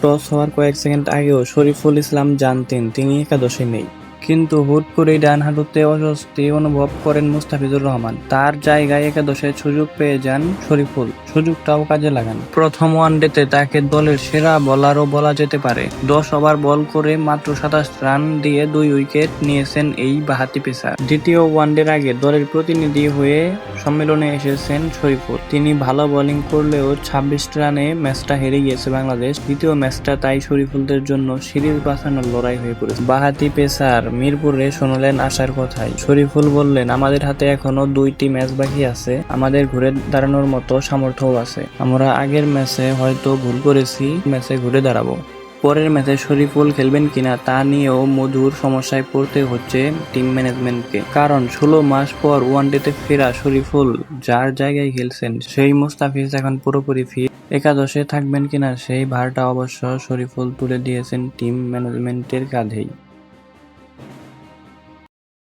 Toss হওয়ার কয়েক second আগেও শরীফুল ইসলাম জানতেন তিনি একাদশে নেই। কিন্তু হুট করেই ডান হাঁটুতে অস্বস্তি অনুভব করেন মুস্তাফিজুর রহমান। তার জায়গায় একাদশে সুযোগ পেয়ে যান শরীফুল, সুযোগটাও কাজে লাগান। প্রথম ওয়ানডেতে তাকে দলের সেরা বোলারও বলা যেতে পারে। 10 ওভার বল করে মাত্র 27 রান দিয়ে 2 উইকেট নিয়েছেন এই বাঁহাতি পেসার। দ্বিতীয় ওয়ানডের আগে দলের প্রতিনিধি হয়ে সম্মেলনে এসেছেন শরীফুল। তিনি ভালো বোলিং করলেও 26 রানে ম্যাচটা হেরে গিয়েছে বাংলাদেশ। দ্বিতীয় ম্যাচটা তাই শরীফুলদের জন্য সিরিজ বাঁচানোর লড়াই হয়ে পড়েছে। বাঁহাতি পেসার মিরপুরে শোনালেন আশার কথাই। শরীফুল বললেন, আমাদের হাতে এখনো 2টি ম্যাচ বাকি আছে, আমাদের ঘুরে দাঁড়ানোর মতো সামর্থ্যও আছে। আমরা আগের ম্যাচে হয়তো ভুল করেছি, ম্যাচে ঘুরে দাঁড়াবো। পরের ম্যাচে শরীফুল খেলবেন কিনা তা নিয়েও মধুর সমস্যায় পড়তে হচ্ছে টিম ম্যানেজমেন্টকে। কারণ 16 মাস পর ওয়ানডেতে ফেরা শরীফুল যার জায়গায় খেলছেন সেই মুস্তাফিজ এখন পুরোপুরি ফিট। একাদশে থাকবেন কিনা সেই ভারটা অবশ্য শরীফুল তুলে দিয়েছেন টিম ম্যানেজমেন্টের কাঁধেই।